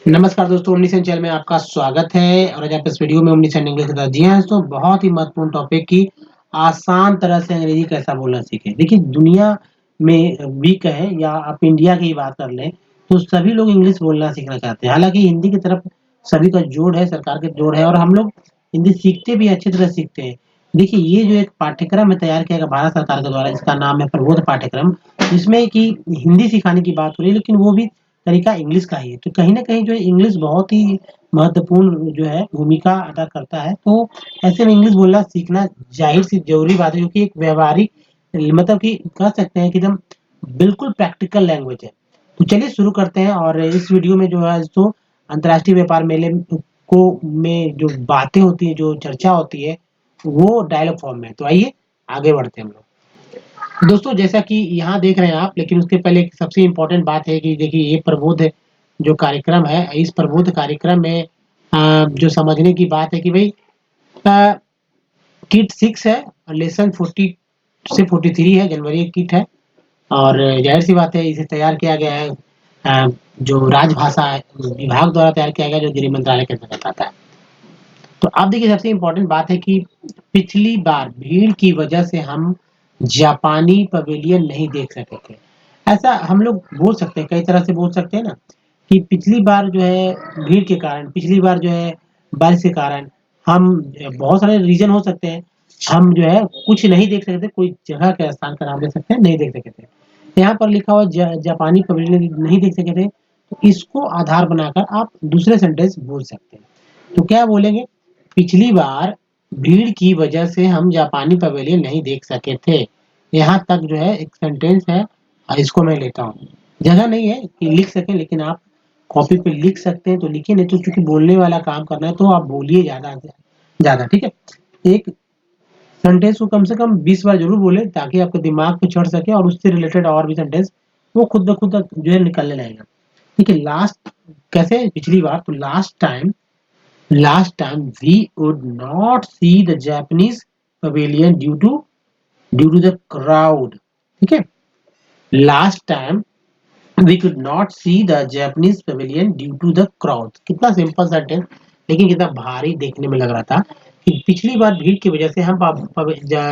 नमस्कार दोस्तों, ओमनीसेन चैनल में आपका स्वागत है और आज आप इस वीडियो में ओमनीसेन इंग्लिश के साथ जी हाँ दोस्तों, बहुत ही महत्वपूर्ण टॉपिक की आसान तरह से अंग्रेजी कैसा बोलना सीखें। देखिए दुनिया में भी कहें या आप इंडिया की ही बात कर लें, तो सभी लोग इंग्लिश बोलना सीखना चाहते हैं। हालाँकि हिंदी की तरफ सभी का जोर है, सरकार का जोर है और हम लोग हिंदी सीखते भी अच्छी तरह सीखते हैं। देखिए ये जो एक पाठ्यक्रम है तैयार किया गया भारत सरकार के द्वारा जिसका नाम है प्रबोध पाठ्यक्रम, जिसमें कि हिंदी सिखाने की बात हो रही है लेकिन वो भी तरीका इंग्लिश का ही है। तो कहीं न कहीं जो है इंग्लिश बहुत ही महत्वपूर्ण जो है भूमिका अदा करता है। तो ऐसे में इंग्लिश बोलना सीखना ज़ाहिर-सी ज़रूरी बात है क्योंकि एक व्यावहारिक मतलब कि कह सकते हैं कि एकदम बिल्कुल प्रैक्टिकल लैंग्वेज है। तो चलिए शुरू करते हैं और इस वीडियो में जो है सो अंतर्राष्ट्रीय व्यापार मेले को में जो बातें होती हैं, जो चर्चा होती है, वो डायलॉग फॉर्म में है। तो आइए आगे बढ़ते हैं हम लोग। दोस्तों जैसा कि यहाँ देख रहे हैं आप, लेकिन उसके पहले एक सबसे इम्पोर्टेंट बात है कि देखिए ये प्रबोध जो कार्यक्रम है, इस प्रबोध कार्यक्रम में जो समझने की बात है कि भई अ, किट 6 है और लेसन 40 से 43 है, जनवरी की किट है और ज़ाहिर-सी बात है इसे तैयार किया गया है जो राजभाषा विभाग द्वारा तैयार किया गया है, जो गृह मंत्रालय के अंतर्गत आता है। तो अब देखिए सबसे इम्पोर्टेंट बात है कि पिछली बार भीड़ की वजह से हम जापानी पवेलियन नहीं देख सके थे। ऐसा हम लोग बोल सकते हैं, कई तरह से बोल सकते हैं ना कि पिछली बार जो है भीड़ के कारण, पिछली बार जो है बारिश के कारण हम बहुत सारे रीज़न हो सकते हैं। हम जो है कुछ नहीं देख सके थे, कोई जगह के स्थान का नाम ले सकते हैं, नहीं देख सके थे। यहाँ पर लिखा हुआ जापानी पवेलियन नहीं देख सके थे, तो इसको आधार बनाकर आप दूसरे सेंटेंस बोल सकते हैं। तो क्या बोलेंगे? पिछली बार भीड़ की वजह से हम जापानी पवेलियन नहीं देख सके थे। यहाँ तक जो है एक सेंटेंस है इसको मैं लेता हूँ। जगह नहीं है कि लिख सकें लेकिन आप कॉपी पे लिख सकते हैं तो लिखिए, नहीं तो चूँकि बोलने वाला काम करना है तो आप बोलिए ज़्यादा से ज़्यादा, ठीक है? एक सेंटेंस को कम से कम 20 बार ज़रूर बोलें ताकि आपके दिमाग पे चढ़ सके और उससे रिलेटेड और भी सेंटेंस वो खुद ब खुद जो है निकलने लगेगा। देखिए लास्ट कैसे पिछली बार तो last time we would not see the Japanese pavilion due to the crowd. ठीक है? Last time we could not see the Japanese pavilion due to the crowd. कितना सिंपल सेंटेंस लेकिन कितना भारी देखने में लग रहा था कि पिछली बार भीड़ की वजह से हम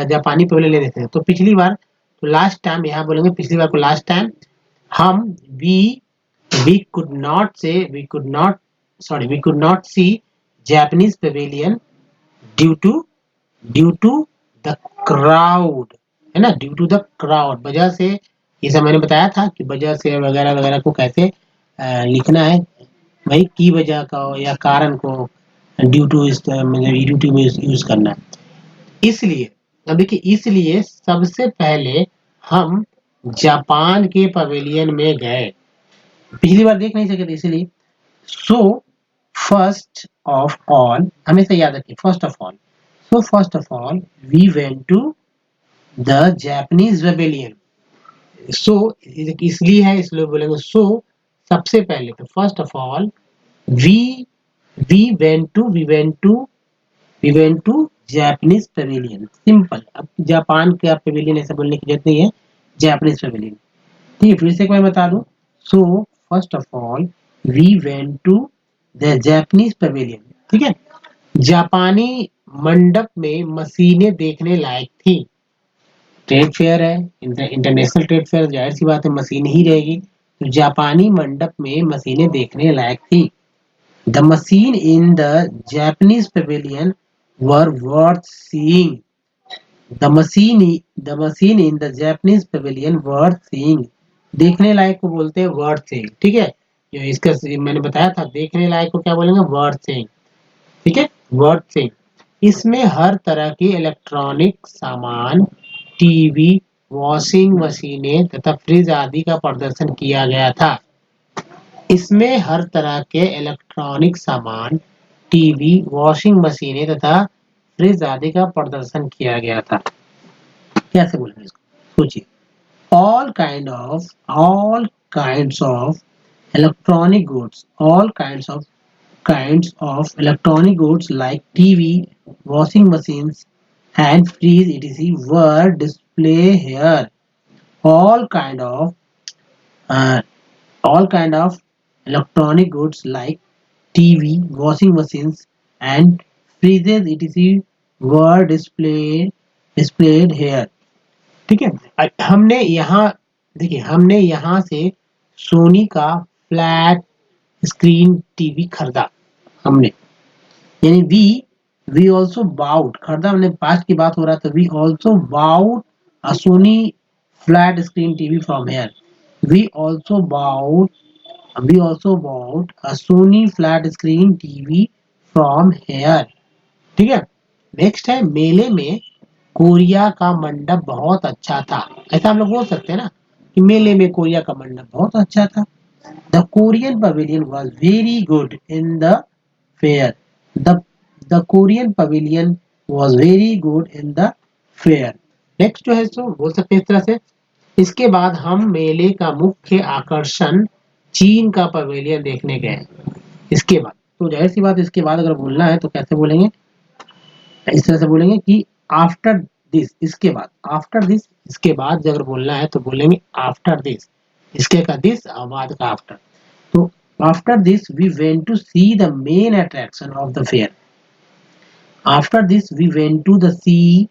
जापानी पवेलियन ले रहे थे। तो पिछली बार तो लास्ट टाइम यहाँ बोलेंगे पिछली बार को लास्ट टाइम हम we could not say we could not see Japanese pavilion due to the crowd, है ना? ड्यू टू द क्राउड वजह से, ये सब मैंने बताया था कि वजह से वगैरह वगैरह को कैसे लिखना है भाई, की वजह का या कारण को ड्यू टू इस मतलब ड्यू टू में यूज करना है। इसलिए अब देखिए इसलिए सबसे पहले हम जापान के पवेलियन में गए, पिछली बार देख नहीं सके थे इसलिए। सो फर्स्ट ऑफ ऑल हमेशा याद रखिए, first of all So first of all, we went to the Japanese rebellion. So इसलिए है इसलिए बोलेंगे so सबसे पहले तो first of all we we went to Japanese pavilion. Simple. अब जापान का pavilion ऐसा बोलने की जरूरत नहीं है, Japanese pavilion. ठीक है, फिर से एक बार बता दूं। So first of all we went to the Japanese pavilion. ठीक है, जापानी मंडप में मशीनें देखने लायक थी। ट्रेड फेयर है, इंटरनेशनल ट्रेड फेयर, जाहिर सी बात है मशीन ही रहेगी। तो जापानी मंडप में मशीनें देखने लायक थी। The machine in the Japanese pavilion were worth seeing. The machine in the Japanese pavilion worth seeing. देखने लायक को बोलते हैं वर्थ सीइंग, ठीक है? जो इसका मैंने बताया था, देखने लायक को क्या बोलेंगे? वर्थ सीइंग, ठीक है? Worth seeing. इसमें हर तरह की इलेक्ट्रॉनिक सामान, टीवी, वॉशिंग मशीनें तथा फ्रिज आदि का प्रदर्शन किया गया था। इसमें हर तरह के इलेक्ट्रॉनिक सामान, टीवी, वॉशिंग मशीनें तथा फ्रिज आदि का प्रदर्शन किया गया था। कैसे बोलेंगे इसको? सोचिए। all kinds of electronic goods, all kinds of electronic goods like TV, washing machines, and fridge etc. were displayed here. All kind of uh, all kind of electronic goods like TV, washing machines, and freezers etc. were displayed here. ठीक है। हमने यहाँ देखिए हमने यहाँ से सोनी का flat screen TV खरीदा हमने, यानी वी ऑल्सो बाउट, खरीदा हमने पास्ट की बात हो रहा है तो we also bought a Sony flat screen TV from here. We also bought we also bought a Sony flat screen TV from here. ठीक है। नेक्स्ट है मेले में कोरिया का मंडप बहुत अच्छा था। ऐसा हम लोग बोल सकते हैं ना कि मेले में कोरिया का मंडप बहुत अच्छा था। The Korean pavilion was very good in the fair. The the Korean pavilion was very good in the fair. Next जो है सो बोल सकते हैं इस तरह से। इसके बाद हम मेले का मुख्य आकर्षण चीन का पवेलियन देखने गए। इसके बाद तो जाहिर सी बात, इसके बाद अगर बोलना है तो कैसे बोलेंगे, इस तरह से बोलेंगे कि आफ्टर दिस, इसके बाद, आफ्टर दिस, इसके बाद अगर बोलना है तो बोलेंगे आफ्टर दिस, इसके का दिस और बाद का आफ्टर। तो after this we went to see the main attraction of the fair. After this we went to the see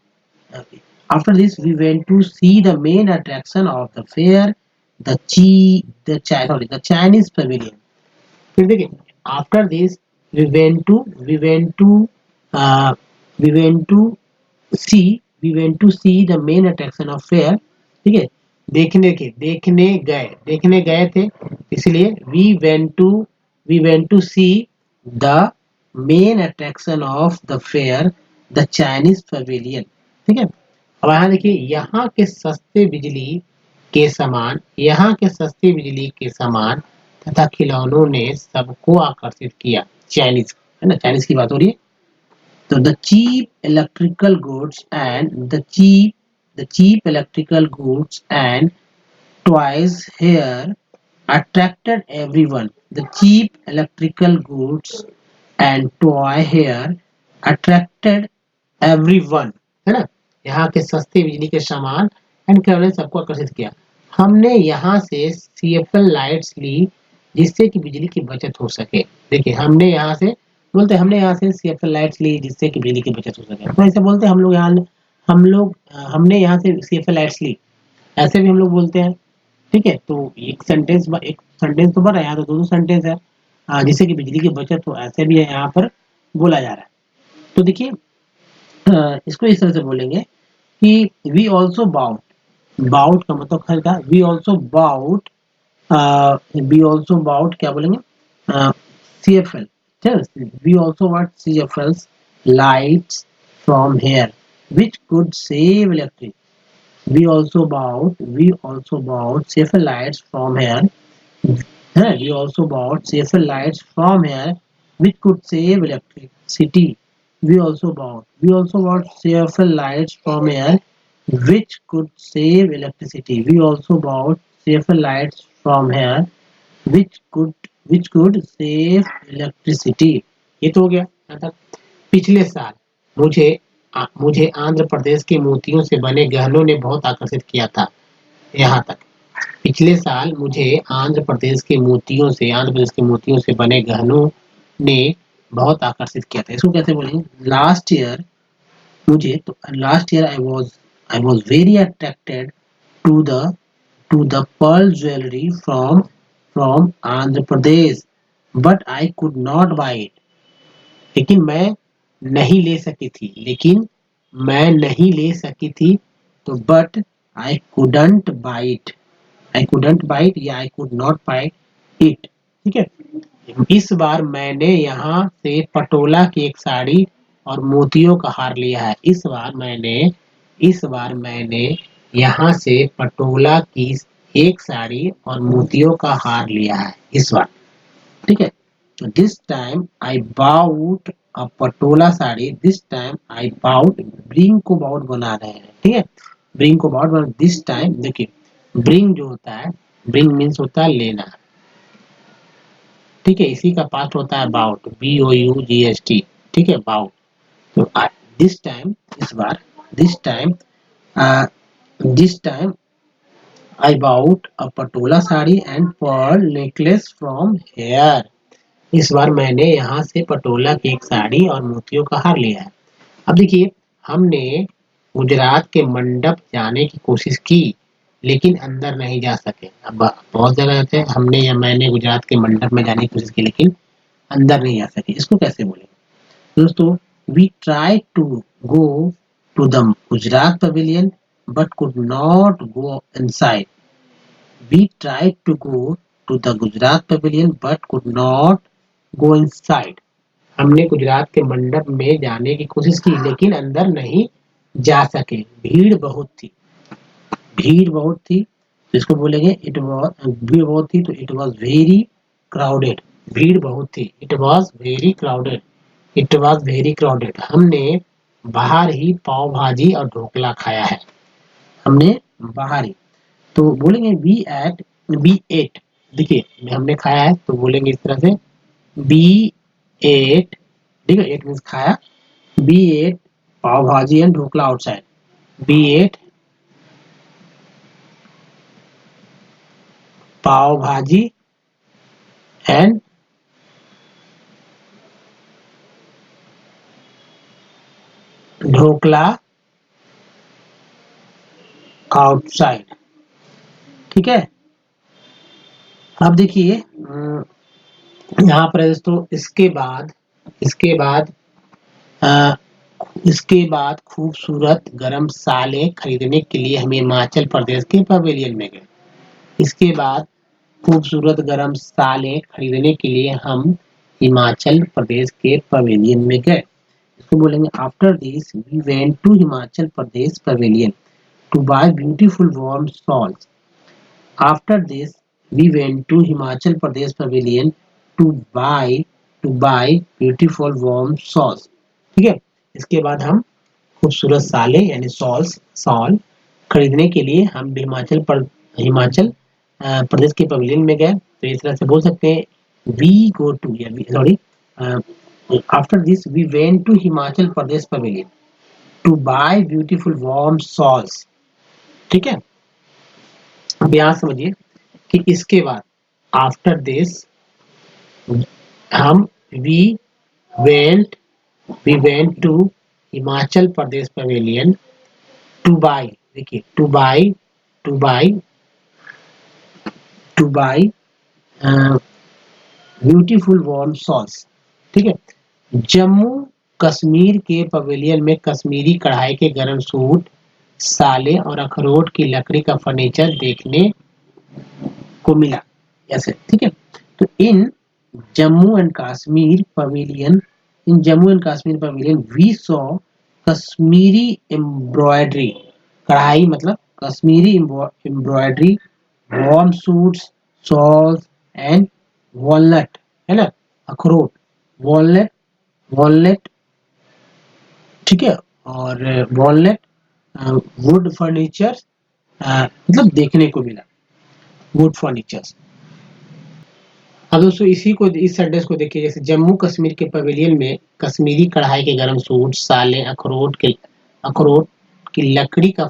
after this we went to see the main attraction of the fair, the Chinese pavilion. फिर देखिए after this we went to we went to we went to see we went to see the main attraction of fair. ठीक है। देखने गए थे, इसलिए we went to see the main attraction of the fair, the Chinese pavilion. ठीक है। अब यहाँ देखिए यहाँ के सस्ते बिजली के सामान तथा खिलौनों ने सबको आकर्षित किया। चाइनीज है ना, चाइनीज की बात हो रही है। तो the cheap electrical goods and toys here attracted everyone. The cheap electrical goods and toy here attracted everyone, है ना। यहाँ के सस्ते बिजली के सामान एंड खिलौने सबको आकर्षित किया। हमने यहाँ से सीएफएल लाइट्स ली जिससे कि बिजली की बचत हो सके। देखिए हमने यहाँ से हमने यहाँ से सीएफएल लाइट्स ली जिससे कि बिजली की बचत हो सके। तो ऐसे बोलते हैं हमने यहाँ से सीएफएल लाइट्स ली, ऐसे भी हम लोग बोलते हैं। ठीक है। तो एक सेंटेंस तो बन रहा है, यहाँ तो दो सेंटेंस है। जिससे कि बिजली की बचत हो, ऐसे भी है यहाँ पर बोला जा रहा है। तो देखिए इसको इस तरह से बोलेंगे कि वी ऑल्सो बाउट, बाउट का मतलब खरीदा, वी ऑल्सो बाउट क्या बोलेंगे, CFL, we also bought CFL's lights from here which could save electric. We also bought CFL lights from here. We also bought CFL lights from here which could save electricity. We also bought CFL lights from here which could save electricity. We also bought CFL lights from here which could save electricity. ये तो हो गया यहाँ तक। पिछले साल मुझे आंध्र प्रदेश के मोतियों से बने गहनों ने बहुत आकर्षित किया था। यहाँ तक। पिछले साल मुझे आंध्र प्रदेश के मोतियों से बने गहनों ने बहुत आकर्षित किया था। इसको कैसे बोलेंगे, last year I was very attracted to the pearl jewellery from Andhra Pradesh but I could not buy it. लेकिन मैं नहीं ले सकी थी तो but I couldn't buy it या I could not buy it. ठीक है। इस बार मैंने यहाँ से पटोला की एक साड़ी और मोतियों का हार लिया है। इस बार मैंने यहाँ से पटोला की एक साड़ी और मोतियों का हार लिया है इस बार। ठीक है। This time I bought a Patola sari, this time I bought, bring को बाउट बना रहे हैं। ठीक है। ब्रिंग को बाउट बना, दिस टाइम देखिए ब्रिंग जो होता है, ब्रिंग मीन्स होता है लेना। ठीक है। इसी का पास्ट होता है बाउट, BOUGST। ठीक है, बाउट। तो दिस टाइम, इस बार, this time I bought a Patola sari and pearl necklace from here. इस बार मैंने यहाँ से पटोला की एक साड़ी और मोतियों का हार लिया है। अब देखिए, हमने गुजरात के मंडप जाने की कोशिश की, लेकिन अंदर नहीं जा सके। अब बहुत जगह रहते हैं, हमने या मैंने गुजरात के मंडप में जाने की कोशिश की, लेकिन अंदर नहीं जा सके। इसको कैसे बोलेंगे दोस्तों? We try to go to the Gujarat pavilion but could not go inside. We tried to go to the Gujarat pavilion but could not go inside. हमने गुजरात के मंडप में जाने की कोशिश की, लेकिन अंदर नहीं जा सके। भीड़ बहुत थी। भीड़ बहुत थी तो इसको बोलेंगे इट वॉज, भीड़ बहुत थी तो इट वॉज वेरी क्राउडेड। भीड़ बहुत थी, it was very crowded. It was very crowded. हमने बाहर ही पाव भाजी और ढोकला खाया है। हमने बाहर ही, तो बोलेंगे वी एट। देखिए, हमने खाया है तो बोलेंगे इस तरह से बी एट। ठीक है, एट मीन्स खाया। We ate pav bhaji and dhokla outside. We ate pav bhaji and dhokla outside. ठीक है, अब देखिए यहाँ पर है दोस्तों, अ, इसके बाद खूबसूरत गरम साले खरीदने के लिए हम हिमाचल प्रदेश के पवेलियन में गए। इसके बाद खूबसूरत गरम साले खरीदने के लिए हम हिमाचल प्रदेश के पवेलियन में गए। इसको बोलेंगे after this we went to Himachal Pradesh pavilion to buy beautiful warm shawls. After this we went to Himachal Pradesh pavilion to buy beautiful warm shawls. ठीक है, इसके बाद हम खूबसूरत साले यानी शॉल खरीदने के लिए हम हिमाचल प्रदेश के पवेलियन में गए। तो इस तरह से बोल सकते हैं वी गो टू, या sorry, after this we went to Himachal Pradesh pavilion to buy beautiful warm shawls. ठीक है, अब यहाँ समझिए कि इसके बाद आफ्टर दिस हम we went to Himachal Pradesh pavilion to buy, देखिए to buy beautiful warm shawls. ठीक है, जम्मू कश्मीर के पवेलियन में कश्मीरी कढ़ाई के गर्म सूट, साले और अखरोट की लकड़ी का फर्नीचर देखने को मिला। ऐसे, ठीक है, तो Jammu and Kashmir pavilion Jammu and Kashmir pavilion we saw Kashmiri embroidery. कढ़ाई मतलब Kashmiri embroidery, warm suits, shawls and walnut, है ना, अखरोट, वॉलनट वॉलनट ठीक है, और वॉलनट वुड फर्नीचर मतलब देखने को मिला, वुड फर्नीचर्स। अब दोस्तों इस सेंटेंस को देखिए, जैसे जम्मू कश्मीर के पवेलियन में कश्मीरी कढ़ाई के गर्म सूट, साले, अखरोट की लकड़ी का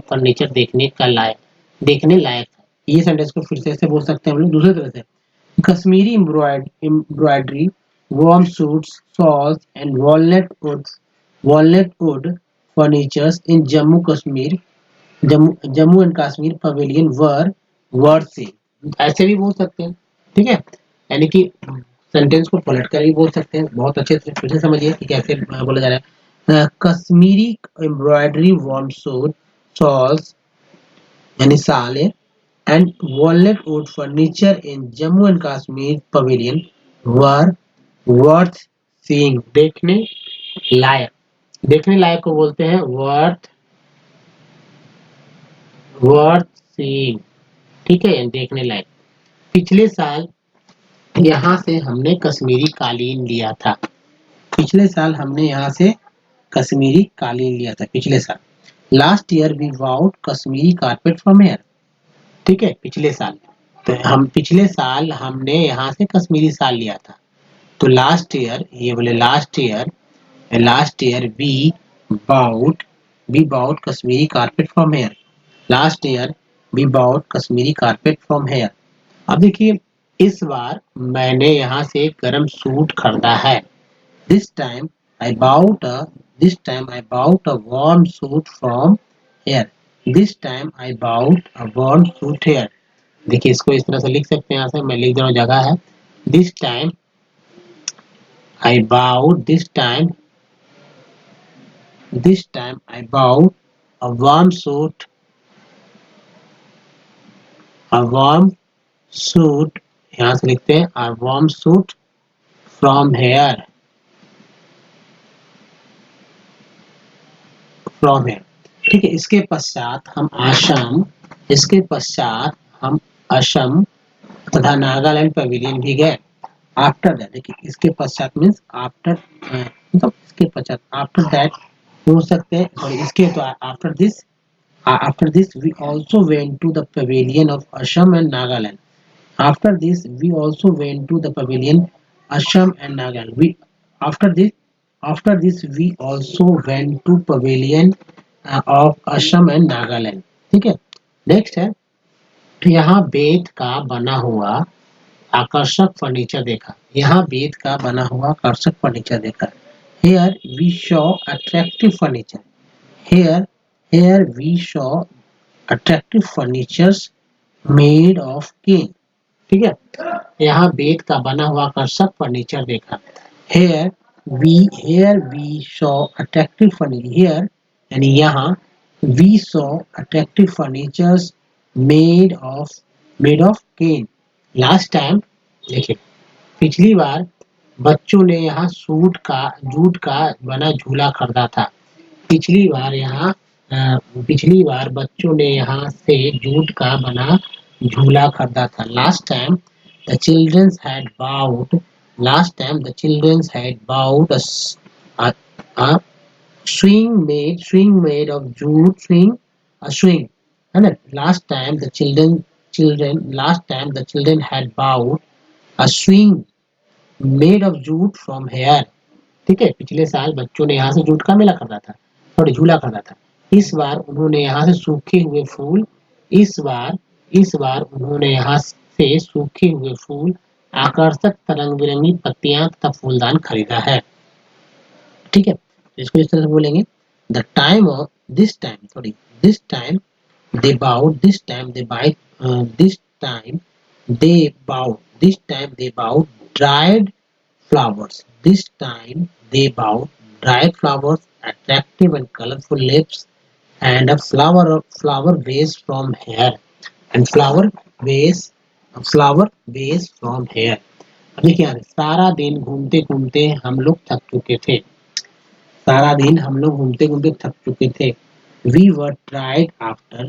फर्नीचर देखने लायक था। ये सेंटेंस को फिर से ऐसे बोल सकते हैं हम लोग दूसरी तरह से, Kashmiri embroidery, warm suits, shawls and walnut would furnitures in Jammu and Kashmir pavilion were worth से। ऐसे भी बोल सकते हैं। ठीक है, यानी कि सेंटेंस को पलट कर भी बोल सकते हैं। बहुत अच्छे से फिर से समझिए कि कैसे बोला जा रहा है। Kashmiri embroidery warm suit, shawls यानी साले and walnut would furniture in Jammu and Kashmir pavilion were worth seeing. देखने लायक को बोलते हैं वर्थ सीइंग। ठीक है, देखने लायक। पिछले साल यहाँ से हमने कश्मीरी कालीन लिया था। पिछले साल हमने यहाँ से कश्मीरी कालीन लिया था, पिछले साल। Last year we bought Kashmiri carpet from here. ठीक है, पिछले साल, तो हम पिछले साल हमने यहाँ से कश्मीरी साल लिया था। तो लास्ट ईयर, ये बोले last year we bought Kashmiri carpet from here. Last year we bought Kashmiri carpet from here. अब देखिए, इस बार मैंने यहाँ से गर्म सूट खरीदा है। This time I bought a this time I bought a warm suit from here. This time I bought a warm suit here. देखिए, इसको इस तरह से लिख सकते हैं। यहाँ से मैं लिख दे रहा हूँ, जगह है। This time I bought this time I bought a warm suit a warm suit. यहाँ से लिखते हैं a warm suit from here from here. ठीक है, इसके पश्चात हम असम तथा नागालैंड पवेलियन भी गए। आफ्टर दैट, देखिए इसके पश्चात मीन्स आफ्टर, मतलब इसके पश्चात, आफ्टर दैट हो सकते हैं, सॉरी इसके तो after this we also went to the pavilion of Assam and Nagaland. After this, we also went to the pavilion Assam and Nagaland. After this we also went to pavilion of Assam and Nagaland. ठीक है। Next है, यहाँ बेत का बना हुआ आकर्षक furniture देखा। यहाँ बेत का बना हुआ आकर्षक फर्नीचर देखा। Here we saw attractive furniture. Here here we saw attractive furnitures made of cane. ठीक है, यहाँ बेत का बना हुआ आकर्षक फर्नीचर देखा। Here we saw attractive furniture. Here यानी यहाँ, we saw attractive furnitures made of cane. Last time, देखिए पिछली बार बच्चों ने यहाँ जूट का बना झूला खरीदा था। पिछली बार बच्चों ने यहाँ से जूट का बना झूला खरीदा था। The childrens had bought last time the childrens had bought a, a swing made of jute swing, है ना। Last time the children had bought a swing made of jute from here। ठीक है, पिछले साल बच्चों ने यहाँ से जूट का मेला खरीदा था, सॉरी झूला खरीदा था। इस बार उन्होंने यहाँ से सूखे हुए फूल इस बार उन्होंने यहाँ से सूखे हुए फूल, आकर्षक रंग बिरंगी पत्तियां तथा फूलदान खरीदा है। ठीक है, तो इसको इस तरह से बोलेंगे, the time of this time they bought this time they bought dried flowers. This time they bought dried flowers, attractive and colorful leaves, and a flower vase from here. And flower vase from here. देखिए यहाँ सारा दिन घूमते घूमते हम लोग थक चुके थे। सारा दिन हम लोग घूमते घूमते थक चुके थे। We were tired after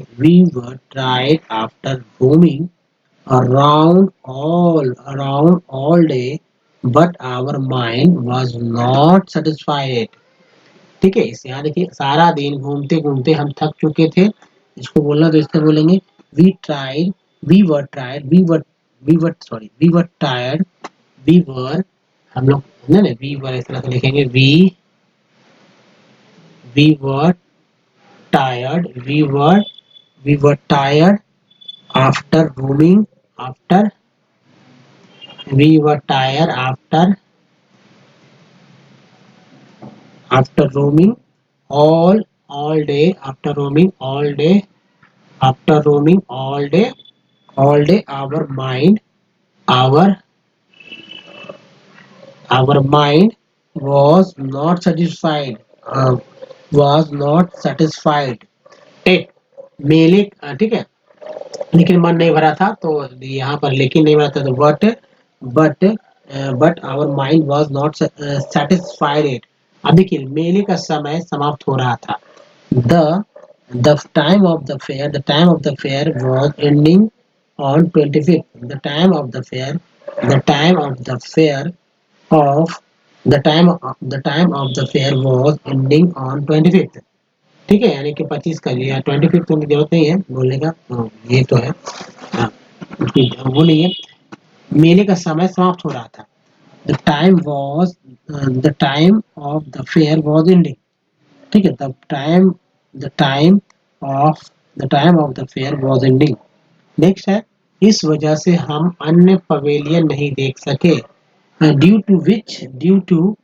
roaming around all day, but our mind was not satisfied। ठीक है, इस यहाँ देखिए, सारा दिन घूमते घूमते हम थक चुके थे। इसको बोलना तो इससे बोलेंगे, we tried we were tried we were tired we were हम लोग ना वी वर इस तरह से लिखेंगे, we were tired we were tired after roaming after we were tired after roaming all day all day our our mind was not satisfied was not satisfied। ठीक, मेले ठीक है, लेकिन मन नहीं भरा था, तो यहाँ पर लेकिन नहीं भरा था, तो but but our mind was not satisfied. अब देखिए, मेले का समय समाप्त हो रहा था। The the fair was ending on 25th। the time of the fair of the time of the fair was ending on 25th। ठीक है, यानी कि 25 का लिया, 25th की जरूरत नहीं है बोलने का, ये तो है, हाँ, वो नहीं है। मेले का समय समाप्त हो रहा था। The time of the fair was ending. ठीक है, the time of the time of the fair was ending. Next है, इस वजह से हम अन्य पवेलियन नहीं देख सके। Due to which, due to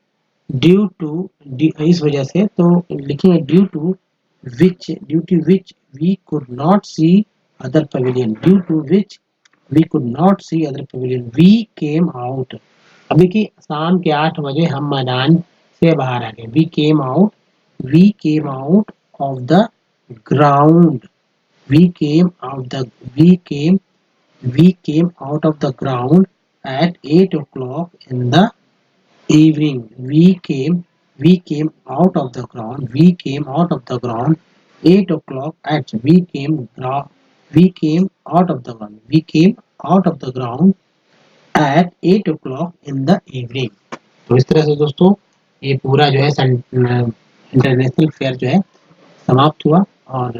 इस वजह से, तो लिखेंगे due to which we could not see other pavilion, due to which we could not see other pavilion, we came out. अब देखिए शाम के 8 बजे हम मैदान से बाहर आ गए। We came out of the ground, we came out the we came out of the ground at 8 o'clock in the evening. We came out of the ground, we came out of the ground 8 o'clock at we came out of the ground, we came out of the ground at 8 o'clock in the evening। तो इस तरह से दोस्तों ये पूरा जो है international fair जो है समाप्त हुआ। और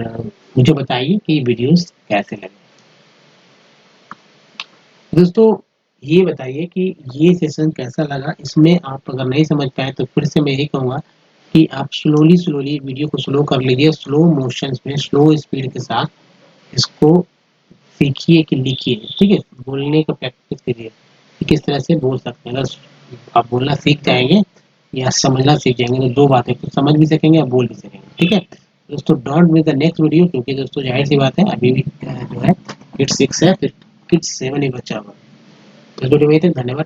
मुझे बताइए कि वीडियोस कैसे लगे। दोस्तों ये बताइए कि ये सेशन कैसा लगा। इसमें आप अगर नहीं समझ पाए तो फिर से मैं यही कहूँगा कि आप स्लोली वीडियो को स्लो कर लीजिए, स्लो मोशंस में, स्लो स्पीड के साथ इसको सीखिए कि लिखिए, ठीक है। बोलने का प्रैक्टिस कीजिए कि किस तरह से बोल सकते हैं। अगर आप बोलना सीख जाएंगे या समझना सीख जाएंगे तो दो बातें, कुछ समझ भी सकेंगे और बोल भी सकेंगे, ठीक है दोस्तों। Don't miss the next video, क्योंकि दोस्तों जाहिर सी बात है अभी भी जो है किट 6 है, फिर किट 7 ही बचा हुआ। तो वीडियो में तक धन्यवाद।